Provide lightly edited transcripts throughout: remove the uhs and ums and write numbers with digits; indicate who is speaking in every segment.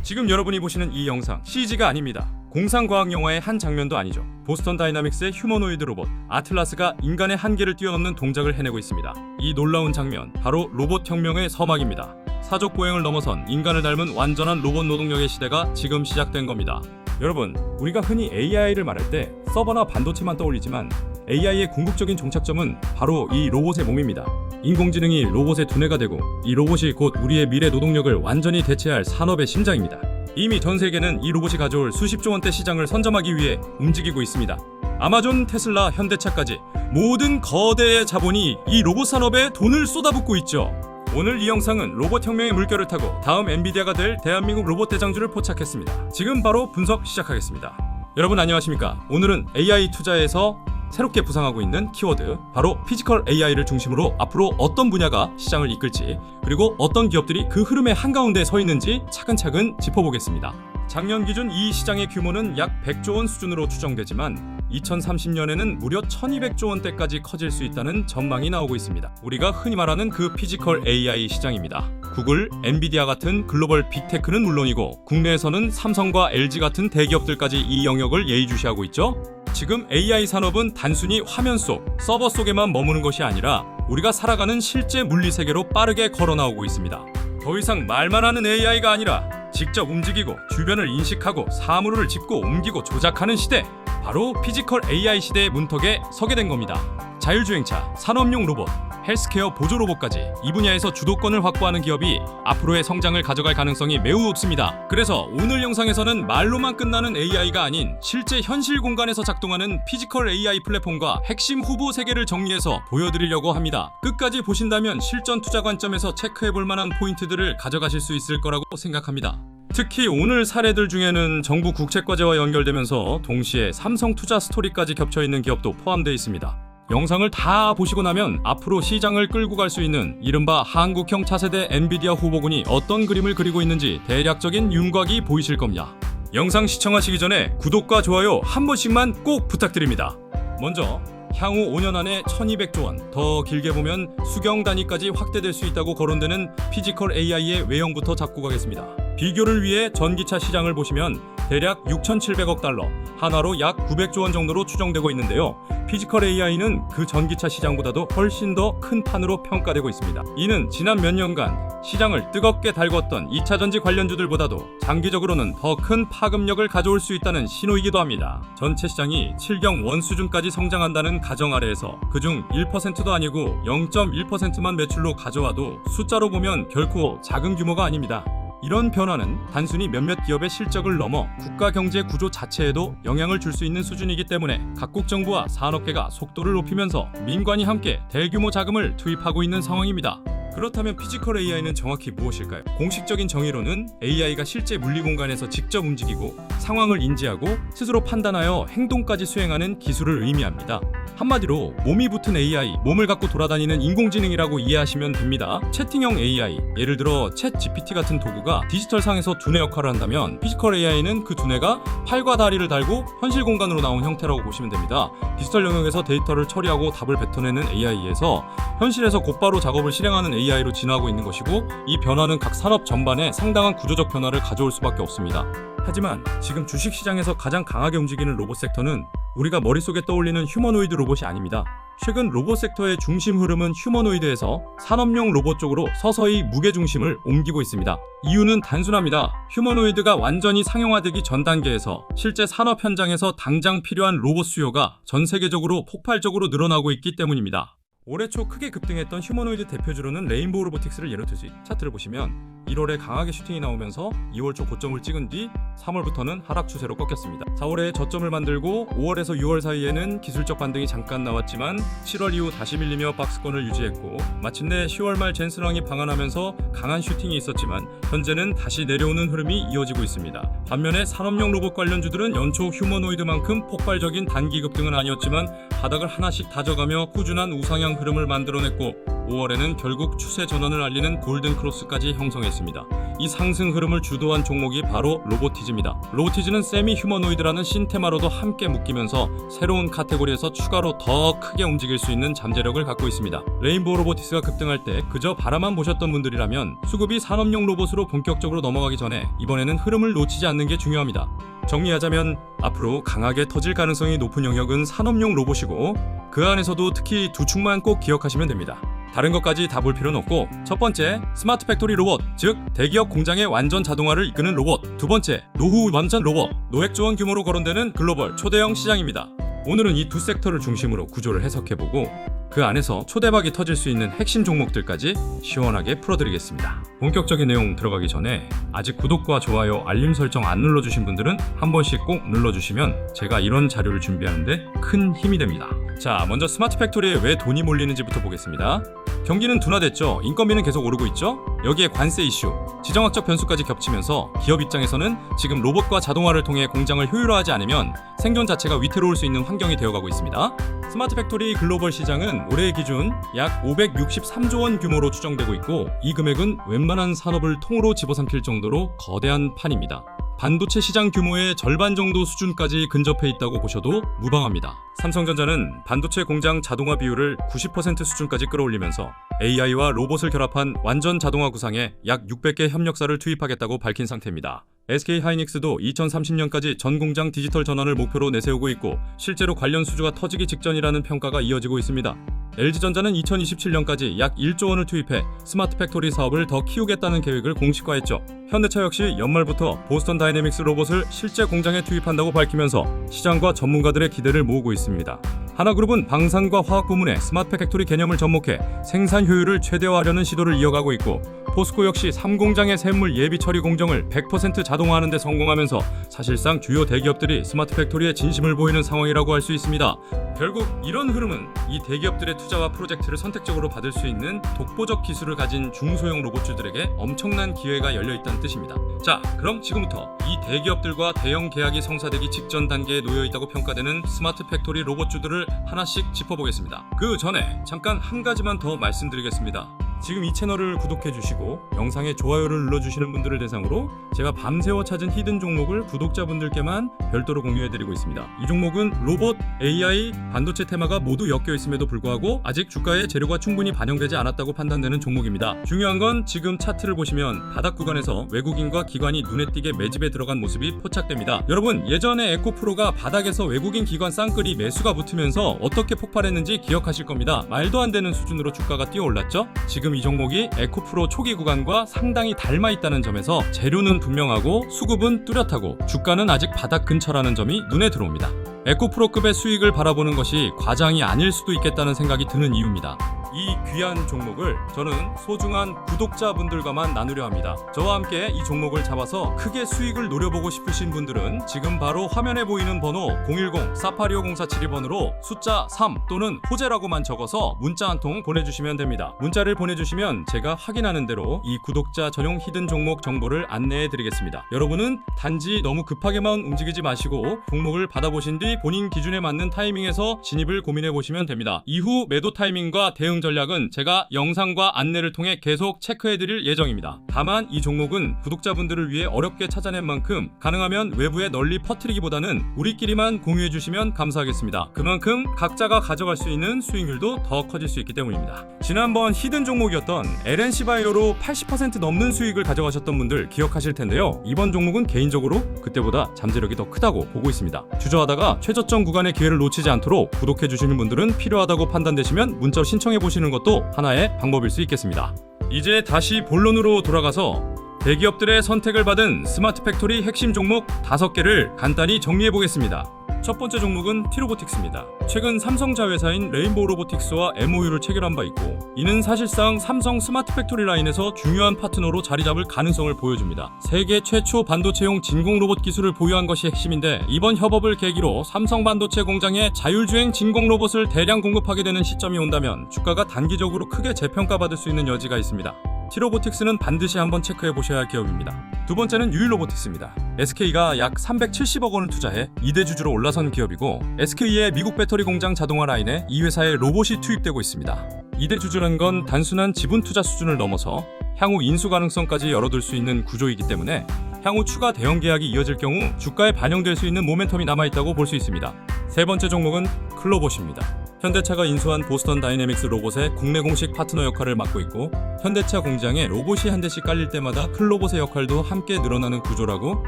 Speaker 1: 지금 여러분이 보시는 이 영상 CG가 아닙니다. 공상과학 영화의 한 장면도 아니죠. 보스턴 다이나믹스의 휴머노이드 로봇 아틀라스가 인간의 한계를 뛰어넘는 동작을 해내고 있습니다. 이 놀라운 장면, 바로 로봇 혁명의 서막입니다. 사족 보행을 넘어선 인간을 닮은 완전한 로봇 노동력의 시대가 지금 시작된 겁니다. 여러분, 우리가 흔히 AI를 말할 때 서버나 반도체만 떠올리지만 AI의 궁극적인 종착점은 바로 이 로봇의 몸입니다. 인공지능이 로봇의 두뇌가 되고 이 로봇이 곧 우리의 미래 노동력을 완전히 대체할 산업의 심장입니다. 이미 전 세계는 이 로봇이 가져올 수십조 원대 시장을 선점하기 위해 움직이고 있습니다. 아마존, 테슬라, 현대차까지 모든 거대의 자본이 이 로봇 산업에 돈을 쏟아붓고 있죠. 오늘 이 영상은 로봇 혁명의 물결을 타고 다음 엔비디아가 될 대한민국 로봇 대장주를 포착했습니다. 지금 바로 분석 시작하겠습니다. 여러분 안녕하십니까? 오늘은 AI 투자에서 새롭게 부상하고 있는 키워드, 바로 피지컬 AI를 중심으로 앞으로 어떤 분야가 시장을 이끌지, 그리고 어떤 기업들이 그 흐름의 한가운데 서 있는지 차근차근 짚어보겠습니다. 작년 기준 이 시장의 규모는 약 100조 원 수준으로 추정되지만 2030년에는 무려 1200조 원대까지 커질 수 있다는 전망이 나오고 있습니다. 우리가 흔히 말하는 그 피지컬 AI 시장입니다. 구글, 엔비디아 같은 글로벌 빅테크는 물론이고 국내에서는 삼성과 LG 같은 대기업들까지 이 영역을 예의주시하고 있죠. 지금 AI 산업은 단순히 화면 속, 서버 속에만 머무는 것이 아니라 우리가 살아가는 실제 물리 세계로 빠르게 걸어나오고 있습니다. 더 이상 말만 하는 AI가 아니라 직접 움직이고 주변을 인식하고 사물을 짚고 옮기고 조작하는 시대, 바로 피지컬 AI 시대의 문턱에 서게 된 겁니다. 자율주행차, 산업용 로봇, 헬스케어 보조 로봇까지 이 분야에서 주도권을 확보하는 기업이 앞으로의 성장을 가져갈 가능성이 매우 높습니다. 그래서 오늘 영상에서는 말로만 끝나는 AI가 아닌 실제 현실 공간에서 작동하는 피지컬 AI 플랫폼과 핵심 후보 세계를 정리해서 보여드리려고 합니다. 끝까지 보신다면 실전 투자 관점에서 체크해볼 만한 포인트들을 가져가실 수 있을 거라고 생각합니다. 특히 오늘 사례들 중에는 정부 국책과제와 연결되면서 동시에 삼성 투자 스토리까지 겹쳐있는 기업도 포함되어 있습니다. 영상을 다 보시고 나면 앞으로 시장을 끌고 갈 수 있는 이른바 한국형 차세대 엔비디아 후보군이 어떤 그림을 그리고 있는지 대략적인 윤곽이 보이실 겁니다. 영상 시청하시기 전에 구독과 좋아요 한 번씩만 꼭 부탁드립니다. 먼저 향후 5년 안에 1200조 원, 더 길게 보면 수경 단위까지 확대될 수 있다고 거론되는 피지컬 AI의 외형부터 잡고 가겠습니다. 비교를 위해 전기차 시장을 보시면 대략 6,700억 달러, 한화로 약 900조 원 정도로 추정되고 있는데요. 피지컬 AI는 그 전기차 시장보다도 훨씬 더 큰 판으로 평가되고 있습니다. 이는 지난 몇 년간 시장을 뜨겁게 달궜던 2차전지 관련주들보다도 장기적으로는 더 큰 파급력을 가져올 수 있다는 신호이기도 합니다. 전체 시장이 7경1 수준까지 성장한다는 가정 아래에서 그중 1%도 아니고 0.1%만 매출로 가져와도 숫자로 보면 결코 작은 규모가 아닙니다. 이런 변화는 단순히 몇몇 기업의 실적을 넘어 국가 경제 구조 자체에도 영향을 줄 수 있는 수준이기 때문에 각국 정부와 산업계가 속도를 높이면서 민관이 함께 대규모 자금을 투입하고 있는 상황입니다. 그렇다면 피지컬 AI는 정확히 무엇일까요? 공식적인 정의로는 AI가 실제 물리 공간에서 직접 움직이고 상황을 인지하고 스스로 판단하여 행동까지 수행하는 기술을 의미합니다. 한마디로 몸이 붙은 AI, 몸을 갖고 돌아다니는 인공지능이라고 이해하시면 됩니다. 채팅형 AI, 예를 들어 챗 GPT 같은 도구가 디지털상에서 두뇌 역할을 한다면 피지컬 AI는 그 두뇌가 팔과 다리를 달고 현실 공간으로 나온 형태라고 보시면 됩니다. 디지털 영역에서 데이터를 처리하고 답을 뱉어내는 AI에서 현실에서 곧바로 작업을 실행하는 AI로 진화하고 있는 것이고, 이 변화는 각 산업 전반에 상당한 구조적 변화를 가져올 수밖에 없습니다. 하지만 지금 주식시장에서 가장 강하게 움직이는 로봇 섹터는 우리가 머릿속에 떠올리는 휴머노이드 로봇이 아닙니다. 최근 로봇 섹터의 중심 흐름은 휴머노이드에서 산업용 로봇 쪽으로 서서히 무게중심을 옮기고 있습니다. 이유는 단순합니다. 휴머노이드가 완전히 상용화되기 전 단계에서 실제 산업 현장에서 당장 필요한 로봇 수요가 전 세계적으로 폭발적으로 늘어나고 있기 때문입니다. 올해 초 크게 급등했던 휴머노이드 대표주로는 레인보우 로보틱스를 예로 들지 차트를 보시면 1월에 강하게 슈팅이 나오면서 2월 초 고점을 찍은 뒤 3월부터는 하락 추세로 꺾였습니다. 4월에 저점을 만들고 5월에서 6월 사이에는 기술적 반등이 잠깐 나왔지만 7월 이후 다시 밀리며 박스권을 유지했고, 마침내 10월 말 젠슨왕이 방한하면서 강한 슈팅이 있었지만 현재는 다시 내려오는 흐름이 이어지고 있습니다. 반면에 산업용 로봇 관련주들은 연초 휴머노이드만큼 폭발적인 단기 급등은 아니었지만 바닥을 하나씩 다져가며 꾸준한 우상향 상승 흐름을 만들어냈고 5월에는 결국 추세 전환을 알리는 골든 크로스까지 형성했습니다. 이 상승 흐름을 주도한 종목이 바로 로보티즈입니다. 로보티즈는 세미 휴머노이드라는 신테마로도 함께 묶이면서 새로운 카테고리에서 추가로 더 크게 움직일 수 있는 잠재력을 갖고 있습니다. 레인보우 로보틱스가 급등할 때 그저 바라만 보셨던 분들이라면 수급이 산업용 로봇으로 본격적으로 넘어가기 전에 이번에는 흐름을 놓치지 않는 게 중요합니다. 정리하자면 앞으로 강하게 터질 가능성이 높은 영역은 산업용 로봇이고 그 안에서도 특히 두 축만 꼭 기억하시면 됩니다. 다른 것까지 다 볼 필요는 없고 첫 번째, 스마트 팩토리 로봇, 즉 대기업 공장의 완전 자동화를 이끄는 로봇. 두 번째, 노후 완전 로봇, 노획조원 규모로 거론되는 글로벌 초대형 시장입니다. 오늘은 이 두 섹터를 중심으로 구조를 해석해보고 그 안에서 초대박이 터질 수 있는 핵심 종목들까지 시원하게 풀어드리겠습니다. 본격적인 내용 들어가기 전에 아직 구독과 좋아요, 알림 설정 안 눌러주신 분들은 한 번씩 꼭 눌러주시면 제가 이런 자료를 준비하는데 큰 힘이 됩니다. 자, 먼저 스마트 팩토리에 왜 돈이 몰리는지부터 보겠습니다. 경기는 둔화됐죠. 인건비는 계속 오르고 있죠. 여기에 관세 이슈, 지정학적 변수까지 겹치면서 기업 입장에서는 지금 로봇과 자동화를 통해 공장을 효율화하지 않으면 생존 자체가 위태로울 수 있는 환경이 되어가고 있습니다. 스마트 팩토리 글로벌 시장은 올해 기준 약 563조 원 규모로 추정되고 있고 이 금액은 웬만한 산업을 통으로 집어삼킬 정도로 거대한 판입니다. 반도체 시장 규모의 절반 정도 수준까지 근접해 있다고 보셔도 무방합니다. 삼성전자는 반도체 공장 자동화 비율을 90% 수준까지 끌어올리면서 AI와 로봇을 결합한 완전 자동화 구상에 약 600개 협력사를 투입하겠다고 밝힌 상태입니다. SK하이닉스도 2030년까지 전 공장 디지털 전환을 목표로 내세우고 있고 실제로 관련 수주가 터지기 직전이라는 평가가 이어지고 있습니다. LG전자는 2027년까지 약 1조 원을 투입해 스마트 팩토리 사업을 더 키우겠다는 계획을 공식화했죠. 현대차 역시 연말부터 보스턴 다이내믹스 로봇을 실제 공장에 투입한다고 밝히면서 시장과 전문가들의 기대를 모으고 있습니다. 하나그룹은 방산과 화학 부문에 스마트 팩토리 개념을 접목해 생산 효율을 최대화하려는 시도를 이어가고 있고 포스코 역시 3공장의 샘물 예비 처리 공정을 100% 자동화하는 데 성공하면서 사실상 주요 대기업들이 스마트 팩토리에 진심을 보이는 상황이라고 할 수 있습니다. 결국 이런 흐름은 이 대기업들의 투자와 프로젝트를 선택적으로 받을 수 있는 독보적 기술을 가진 중소형 로봇주들에게 엄청난 기회가 열려있다는 뜻입니다. 자, 그럼 지금부터 이 대기업들과 대형 계약이 성사되기 직전 단계에 놓여있다고 평가되는 스마트 팩토리 로봇주들을 하나씩 짚어보겠습니다. 그 전에 잠깐 한 가지만 더 말씀드리겠습니다. 지금 이 채널을 구독해주시고 영상에 좋아요를 눌러주시는 분들을 대상으로 제가 밤새워 찾은 히든 종목을 구독자분들께만 별도로 공유해드리고 있습니다. 이 종목은 로봇, AI, 반도체 테마가 모두 엮여 있음에도 불구하고 아직 주가에 재료가 충분히 반영되지 않았다고 판단되는 종목입니다. 중요한 건 지금 차트를 보시면 바닥 구간에서 외국인과 기관이 눈에 띄게 매집에 들어간 모습이 포착됩니다. 여러분, 예전에 에코프로가 바닥에서 외국인 기관 쌍끌이 매수가 붙으면서 어떻게 폭발했는지 기억하실 겁니다. 말도 안 되는 수준으로 주가가 뛰어올랐죠? 지금 이 종목이 에코프로 초기 구간과 상당히 닮아 있다는 점에서 재료는 분명하고 수급은 뚜렷하고 주가는 아직 바닥 근처라는 점이 눈에 들어옵니다. 에코프로급의 수익을 바라보는 것이 과장이 아닐 수도 있겠다는 생각이 드는 이유입니다. 이 귀한 종목을 저는 소중한 구독자분들과만 나누려 합니다. 저와 함께 이 종목을 잡아서 크게 수익을 노려보고 싶으신 분들은 지금 바로 화면에 보이는 번호 010-4825-0472번으로 숫자 3 또는 호재라고만 적어서 문자 한 통 보내주시면 됩니다. 문자를 보내주시면 제가 확인하는 대로 이 구독자 전용 히든 종목 정보를 안내해 드리겠습니다. 여러분은 단지 너무 급하게만 움직이지 마시고 종목을 받아보신 뒤 본인 기준에 맞는 타이밍에서 진입을 고민해 보시면 됩니다. 이후 매도 타이밍과 대응 전략은 제가 영상과 안내를 통해 계속 체크해 드릴 예정입니다. 다만 이 종목은 구독자분들을 위해 어렵게 찾아낸 만큼 가능하면 외부에 널리 퍼뜨리기보다는 우리끼리만 공유해 주시면 감사하겠습니다. 그만큼 각자가 가져갈 수 있는 수익률도 더 커질 수 있기 때문입니다. 지난번 히든 종목이었던 LNC바이오로 80% 넘는 수익을 가져가셨던 분들 기억하실 텐데요. 이번 종목은 개인적으로 그때보다 잠재력이 더 크다고 보고 있습니다. 주저하다가 최저점 구간의 기회를 놓치지 않도록 구독해 주시는 분들은 필요하다고 판단되시면 문자로 신청해 보시는 것도 하나의 방법일 수 있겠습니다. 이제 다시 본론으로 돌아가서 대기업들의 선택을 받은 스마트 팩토리 핵심 종목 5개를 간단히 정리해 보겠습니다. 첫 번째 종목은 T로보틱스입니다. 최근 삼성 자회사인 레인보우 로보틱스와 MOU를 체결한 바 있고 이는 사실상 삼성 스마트 팩토리 라인에서 중요한 파트너로 자리 잡을 가능성을 보여줍니다. 세계 최초 반도체용 진공 로봇 기술을 보유한 것이 핵심인데 이번 협업을 계기로 삼성 반도체 공장에 자율주행 진공 로봇을 대량 공급하게 되는 시점이 온다면 주가가 단기적으로 크게 재평가받을 수 있는 여지가 있습니다. T로보틱스는 반드시 한번 체크해 보셔야 할 기업입니다. 두 번째는 유일로보틱스입니다. SK가 약 370억 원을 투자해 2대 주주로 올라선 기업이고 SK의 미국 배터리 공장 자동화 라인에 이 회사의 로봇이 투입되고 있습니다. 2대 주주라는 건 단순한 지분 투자 수준을 넘어서 향후 인수 가능성까지 열어둘 수 있는 구조이기 때문에 향후 추가 대형 계약이 이어질 경우 주가에 반영될 수 있는 모멘텀이 남아있다고 볼 수 있습니다. 세 번째 종목은 클로봇입니다. 현대차가 인수한 보스턴 다이내믹스 로봇의 국내 공식 파트너 역할을 맡고 있고 현대차 공장에 로봇이 한 대씩 깔릴 때마다 클로봇의 역할도 함께 늘어나는 구조라고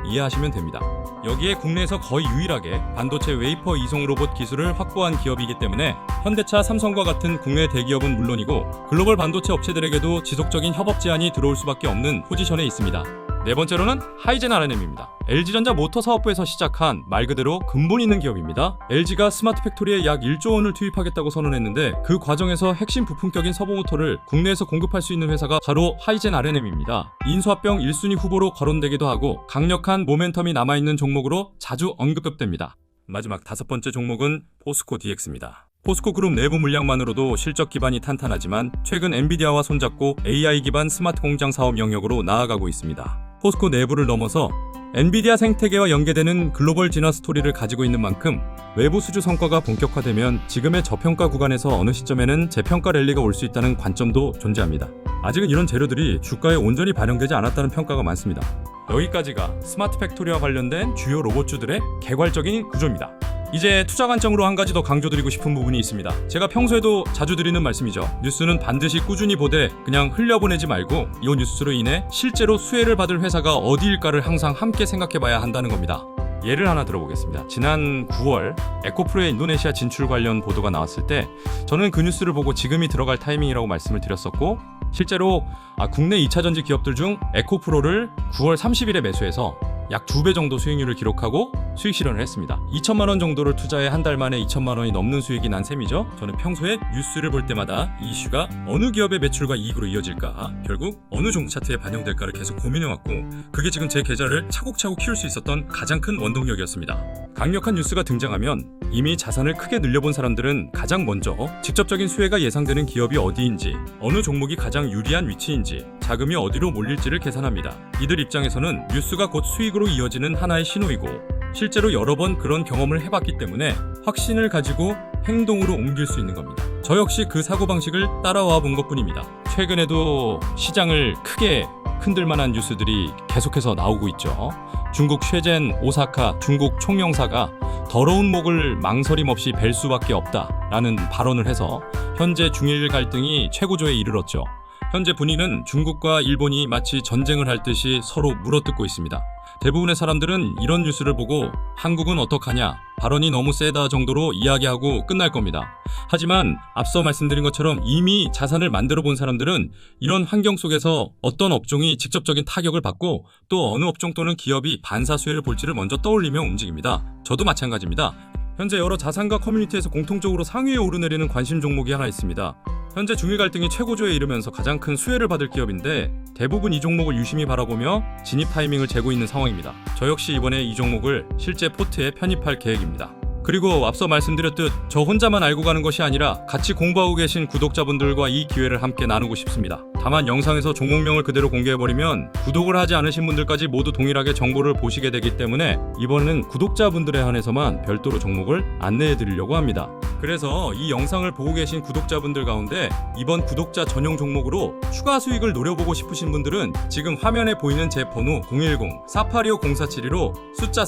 Speaker 1: 이해하시면 됩니다. 여기에 국내에서 거의 유일하게 반도체 웨이퍼 이송 로봇 기술을 확보한 기업이기 때문에 현대차, 삼성과 같은 국내 대기업은 물론이고 글로벌 반도체 업체들에게도 지속적인 협업 제안이 들어올 수밖에 없는 포지션에 있습니다. 네 번째로는 하이젠 R&M입니다. LG전자 모터 사업부에서 시작한 말 그대로 근본 있는 기업입니다. LG가 스마트 팩토리에 약 1조 원을 투입하겠다고 선언했는데 그 과정에서 핵심 부품격인 서버모터를 국내에서 공급할 수 있는 회사가 바로 하이젠 R&M입니다. 인수합병 1순위 후보로 거론되기도 하고 강력한 모멘텀이 남아있는 종목으로 자주 언급됩니다. 마지막 다섯 번째 종목은 포스코 DX입니다. 포스코 그룹 내부 물량만으로도 실적 기반이 탄탄하지만 최근 엔비디아와 손잡고 AI 기반 스마트 공장 사업 영역으로 나아가고 있습니다. 포스코 내부를 넘어서 엔비디아 생태계와 연계되는 글로벌 진화 스토리를 가지고 있는 만큼 외부 수주 성과가 본격화되면 지금의 저평가 구간에서 어느 시점에는 재평가 랠리가 올 수 있다는 관점도 존재합니다. 아직은 이런 재료들이 주가에 온전히 반영되지 않았다는 평가가 많습니다. 여기까지가 스마트 팩토리와 관련된 주요 로봇주들의 개괄적인 구조입니다. 이제 투자 관점으로 한 가지 더 강조드리고 싶은 부분이 있습니다. 제가 평소에도 자주 드리는 말씀이죠. 뉴스는 반드시 꾸준히 보되 그냥 흘려보내지 말고 이 뉴스로 인해 실제로 수혜를 받을 회사가 어디일까를 항상 함께 생각해봐야 한다는 겁니다. 예를 하나 들어보겠습니다. 지난 9월 에코프로의 인도네시아 진출 관련 보도가 나왔을 때 저는 그 뉴스를 보고 지금이 들어갈 타이밍이라고 말씀을 드렸었고 실제로 국내 2차전지 기업들 중 에코프로를 9월 30일에 매수해서 약 2배 정도 수익률을 기록하고 수익 실현을 했습니다. 2천만 원 정도를 투자해 한 달 만에 2천만 원이 넘는 수익이 난 셈이죠. 저는 평소에 뉴스를 볼 때마다 이 이슈가 어느 기업의 매출과 이익으로 이어질까, 결국 어느 종목 차트에 반영될까를 계속 고민해왔고 그게 지금 제 계좌를 차곡차곡 키울 수 있었던 가장 큰 원동력이었습니다. 강력한 뉴스가 등장하면 이미 자산을 크게 늘려본 사람들은 가장 먼저 직접적인 수혜가 예상되는 기업이 어디인지, 어느 종목이 가장 유리한 위치인지, 자금이 어디로 몰릴지를 계산합니다. 이들 입장에서는 뉴스가 곧 수익으로 이어지는 하나의 신호이고 실제로 여러 번 그런 경험을 해봤기 때문에 확신을 가지고 행동으로 옮길 수 있는 겁니다. 저 역시 그 사고방식을 따라와 본 것뿐입니다. 최근에도 시장을 크게 흔들 만한 뉴스들이 계속해서 나오고 있죠. 중국 쉐젠 오사카 중국 총영사가 더러운 목을 망설임 없이 벨 수밖에 없다라는 발언을 해서 현재 중일 갈등이 최고조에 이르렀죠. 현재 분위기는 중국과 일본이 마치 전쟁을 할 듯이 서로 물어뜯고 있습니다. 대부분의 사람들은 이런 뉴스를 보고 한국은 어떡하냐, 발언이 너무 세다 정도로 이야기하고 끝날 겁니다. 하지만 앞서 말씀드린 것처럼 이미 자산을 만들어 본 사람들은 이런 환경 속에서 어떤 업종이 직접적인 타격을 받고 또 어느 업종 또는 기업이 반사수혜를 볼지를 먼저 떠올리며 움직입니다. 저도 마찬가지입니다. 현재 여러 자산가 커뮤니티에서 공통적으로 상위에 오르내리는 관심 종목이 하나 있습니다. 현재 중일 갈등이 최고조에 이르면서 가장 큰 수혜를 받을 기업인데 대부분 이 종목을 유심히 바라보며 진입 타이밍을 재고 있는 상황입니다. 저 역시 이번에 이 종목을 실제 포트에 편입할 계획입니다. 그리고 앞서 말씀드렸듯 저 혼자만 알고 가는 것이 아니라 같이 공부하고 계신 구독자분들과 이 기회를 함께 나누고 싶습니다. 다만 영상에서 종목명을 그대로 공개해버리면 구독을 하지 않으신 분들까지 모두 동일하게 정보를 보시게 되기 때문에 이번에는 구독자분들에 한해서만 별도로 종목을 안내해드리려고 합니다. 그래서 이 영상을 보고 계신 구독자분들 가운데 이번 구독자 전용 종목으로 추가 수익을 노려보고 싶으신 분들은 지금 화면에 보이는 제 번호 010-4825-0472로 숫자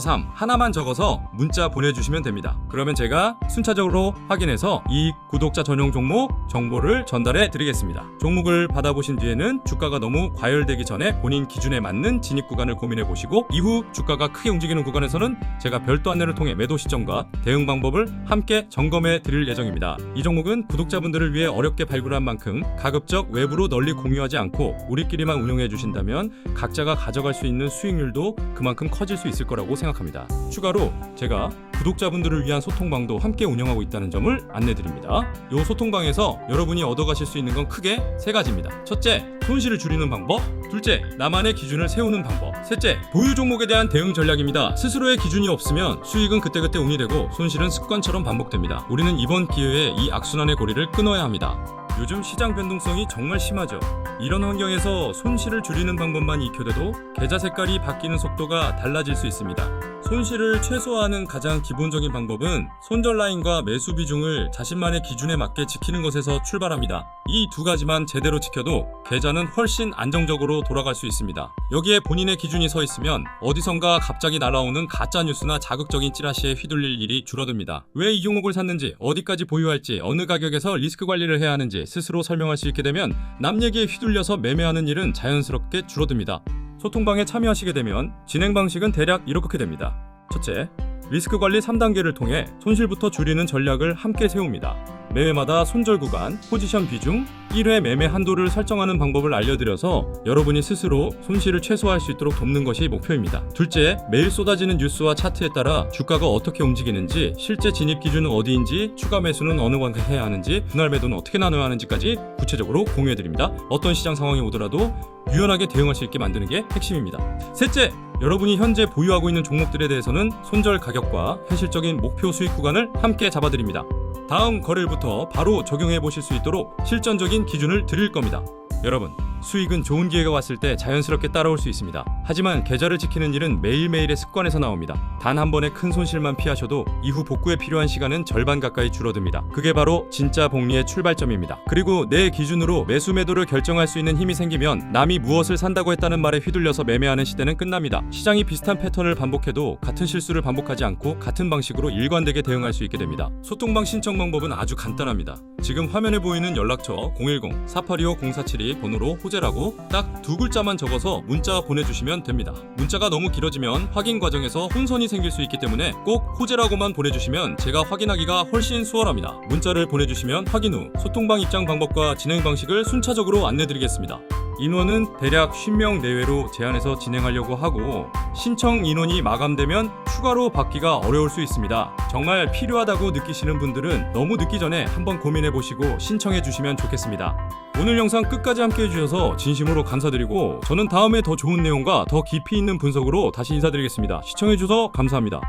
Speaker 1: 3 하나만 적어서 문자 보내주시면 됩니다. 그러면 제가 순차적으로 확인해서 이 구독자 전용 종목 정보를 전달해 드리겠습니다. 종목을 받아보신 뒤에는 주가가 너무 과열되기 전에 본인 기준에 맞는 진입 구간을 고민해 보시고 이후 주가가 크게 움직이는 구간에서는 제가 별도 안내를 통해 매도 시점과 대응 방법을 함께 점검해 드릴 예정입니다. 이 종목은 구독자분들을 위해 어렵게 발굴한 만큼 가급적 외부로 널리 공유하지 않고 우리끼리만 운영해 주신다면 각자가 가져갈 수 있는 수익률도 그만큼 커질 수 있을 거라고 생각합니다. 추가로 제가 구독자분들을 위한 소통방도 함께 운영하고 있다는 점을 안내드립니다. 이 소통방에서 여러분이 얻어가실 수 있는 건 크게 세 가지입니다. 첫째, 손실을 줄이는 방법. 둘째, 나만의 기준을 세우는 방법. 셋째, 보유 종목에 대한 대응 전략입니다. 스스로의 기준이 없으면 수익은 그때그때 운이 되고 손실은 습관처럼 반복됩니다. 우리는 이번 기회에 이 악순환의 고리를 끊어야 합니다. 요즘 시장 변동성이 정말 심하죠. 이런 환경에서 손실을 줄이는 방법만 익혀둬도 계좌 색깔이 바뀌는 속도가 달라질 수 있습니다. 손실을 최소화하는 가장 기본적인 방법은 손절 라인과 매수 비중을 자신만의 기준에 맞게 지키는 것에서 출발합니다. 이 두 가지만 제대로 지켜도 계좌는 훨씬 안정적으로 돌아갈 수 있습니다. 여기에 본인의 기준이 서 있으면 어디선가 갑자기 날아오는 가짜 뉴스나 자극적인 찌라시에 휘둘릴 일이 줄어듭니다. 왜 이 종목을 샀는지, 어디까지 보유할지, 어느 가격에서 리스크 관리를 해야 하는지 스스로 설명할 수 있게 되면 남 얘기에 휘둘려서 매매하는 일은 자연스럽게 줄어듭니다. 소통방에 참여하시게 되면 진행 방식은 대략 이렇게 됩니다. 첫째, 리스크 관리 3단계를 통해 손실부터 줄이는 전략을 함께 세웁니다. 매매마다 손절 구간, 포지션 비중, 1회 매매 한도를 설정하는 방법을 알려드려서 여러분이 스스로 손실을 최소화할 수 있도록 돕는 것이 목표입니다. 둘째, 매일 쏟아지는 뉴스와 차트에 따라 주가가 어떻게 움직이는지, 실제 진입 기준은 어디인지, 추가 매수는 어느 관계 해야 하는지, 분할 매도는 어떻게 나눠야 하는지까지 구체적으로 공유해드립니다. 어떤 시장 상황이 오더라도 유연하게 대응할 수 있게 만드는 게 핵심입니다. 셋째, 여러분이 현재 보유하고 있는 종목들에 대해서는 손절 가격과 현실적인 목표 수익 구간을 함께 잡아드립니다. 다음 거래일부터 바로 적용해 보실 수 있도록 실전적인 기준을 드릴 겁니다. 여러분, 수익은 좋은 기회가 왔을 때 자연스럽게 따라올 수 있습니다. 하지만 계좌를 지키는 일은 매일매일의 습관에서 나옵니다. 단 한 번의 큰 손실만 피하셔도 이후 복구에 필요한 시간은 절반 가까이 줄어듭니다. 그게 바로 진짜 복리의 출발점입니다. 그리고 내 기준으로 매수 매도를 결정할 수 있는 힘이 생기면 남이 무엇을 산다고 했다는 말에 휘둘려서 매매하는 시대는 끝납니다. 시장이 비슷한 패턴을 반복해도 같은 실수를 반복하지 않고 같은 방식으로 일관되게 대응할 수 있게 됩니다. 소통방 신청 방법은 아주 간단합니다. 지금 화면에 보이는 연락처 010-4825-0472 번호로 호재라고 딱 두 글자만 적어서 문자 보내주시면 됩니다. 문자가 너무 길어지면 확인 과정에서 혼선이 생길 수 있기 때문에 꼭 호재라고만 보내주시면 제가 확인하기가 훨씬 수월합니다. 문자를 보내주시면 확인 후 소통방 입장 방법과 진행 방식을 순차적으로 안내드리겠습니다. 인원은 대략 50명 내외로 제한해서 진행하려고 하고, 신청 인원이 마감되면 추가로 받기가 어려울 수 있습니다. 정말 필요하다고 느끼시는 분들은 너무 늦기 전에 한번 고민해 보시고 신청해 주시면 좋겠습니다. 오늘 영상 끝까지 함께 해주셔서 진심으로 감사드리고, 저는 다음에 더 좋은 내용과 더 깊이 있는 분석으로 다시 인사드리겠습니다. 시청해 주셔서 감사합니다.